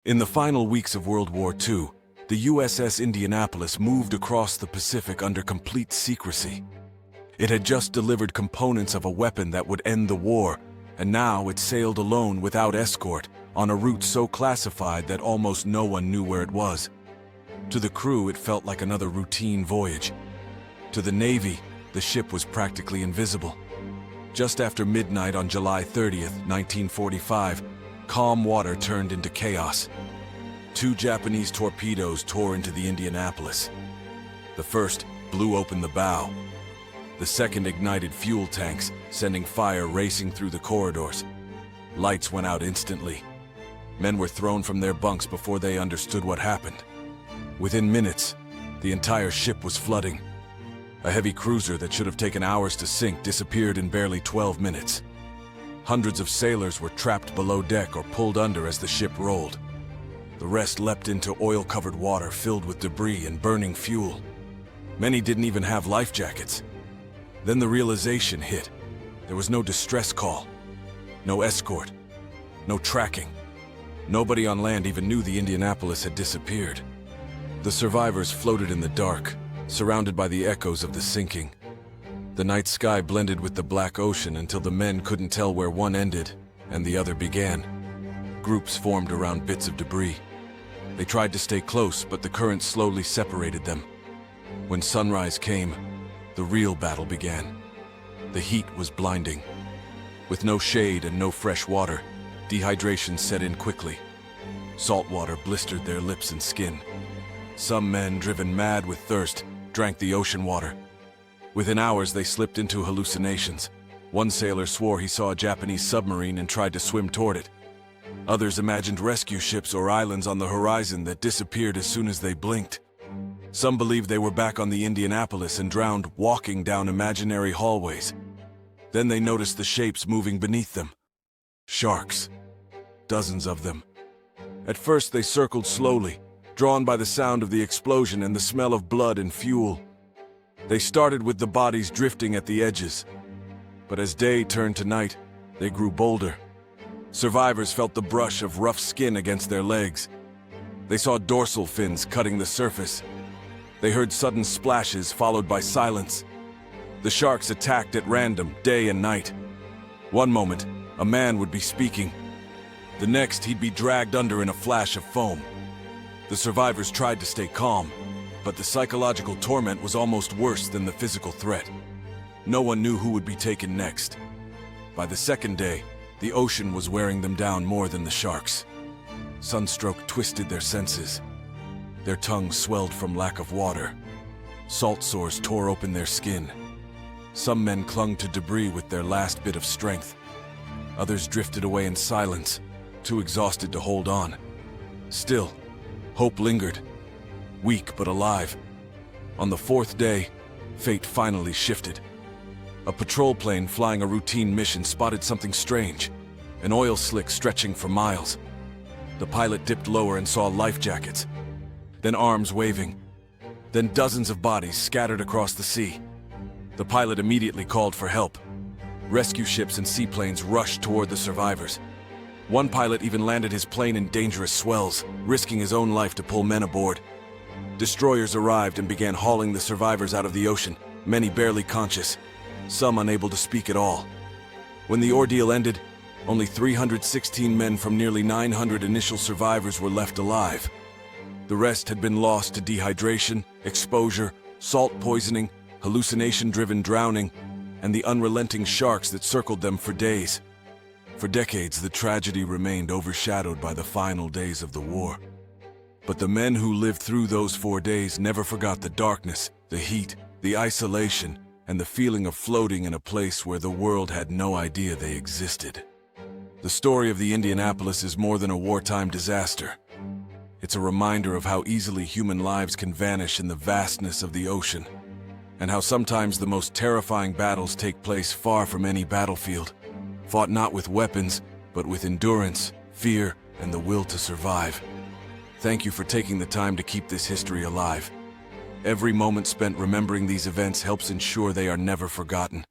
In the final weeks of World War II, the USS Indianapolis moved across the Pacific under complete secrecy. It had just delivered components of a weapon that would end the war, and now it sailed alone without escort on a route so classified that almost no one knew where it was. To the crew, it felt like another routine voyage. To the Navy, the ship was practically invisible. Just after midnight on July 30th, 1945, calm water turned into chaos. 2 Japanese torpedoes tore into the Indianapolis. The first blew open the bow. The second ignited fuel tanks, sending fire racing through the corridors. Lights went out instantly. Men were thrown from their bunks before they understood what happened. Within minutes, the entire ship was flooding. A heavy cruiser that should have taken hours to sink disappeared in barely 12 minutes. Hundreds of sailors were trapped below deck or pulled under as the ship rolled. The rest leapt into oil-covered water filled with debris and burning fuel. Many didn't even have life jackets. Then the realization hit. There was no distress call, no escort, no tracking. Nobody on land even knew the Indianapolis had disappeared. The survivors floated in the dark, surrounded by the echoes of the sinking. The night sky blended with the black ocean until the men couldn't tell where one ended and the other began. Groups formed around bits of debris. They tried to stay close, but the current slowly separated them. When sunrise came, the real battle began. The heat was blinding. With no shade and no fresh water, dehydration set in quickly. Salt water blistered their lips and skin. Some men, driven mad with thirst, drank the ocean water. Within hours, they slipped into hallucinations. One sailor swore he saw a Japanese submarine and tried to swim toward it. Others imagined rescue ships or islands on the horizon that disappeared as soon as they blinked. Some believed they were back on the Indianapolis and drowned walking down imaginary hallways. Then they noticed the shapes moving beneath them. Sharks. Dozens of them. At first they circled slowly, drawn by the sound of the explosion and the smell of blood and fuel. They started with the bodies drifting at the edges. But as day turned to night, they grew bolder. Survivors felt the brush of rough skin against their legs. They saw dorsal fins cutting the surface. They heard sudden splashes followed by silence. The sharks attacked at random, day and night. One moment, a man would be speaking. The next, he'd be dragged under in a flash of foam. The survivors tried to stay calm, but the psychological torment was almost worse than the physical threat. No one knew who would be taken next. By the second day, the ocean was wearing them down more than the sharks. Sunstroke twisted their senses. Their tongues swelled from lack of water. Salt sores tore open their skin. Some men clung to debris with their last bit of strength. Others drifted away in silence, too exhausted to hold on. Still, hope lingered. Weak but alive. On the 4th day, fate finally shifted. A patrol plane flying a routine mission spotted something strange, an oil slick stretching for miles. The pilot dipped lower and saw life jackets, then arms waving, then dozens of bodies scattered across the sea. The pilot immediately called for help. Rescue ships and seaplanes rushed toward the survivors. One pilot even landed his plane in dangerous swells, risking his own life to pull men aboard. Destroyers arrived and began hauling the survivors out of the ocean, many barely conscious, some unable to speak at all. When the ordeal ended, only 316 men from nearly 900 initial survivors were left alive. The rest had been lost to dehydration, exposure, salt poisoning, hallucination-driven drowning, and the unrelenting sharks that circled them for days. For decades, the tragedy remained overshadowed by the final days of the war. But the men who lived through those 4 days never forgot the darkness, the heat, the isolation, and the feeling of floating in a place where the world had no idea they existed. The story of the Indianapolis is more than a wartime disaster. It's a reminder of how easily human lives can vanish in the vastness of the ocean, and how sometimes the most terrifying battles take place far from any battlefield, fought not with weapons, but with endurance, fear, and the will to survive. Thank you for taking the time to keep this history alive. Every moment spent remembering these events helps ensure they are never forgotten.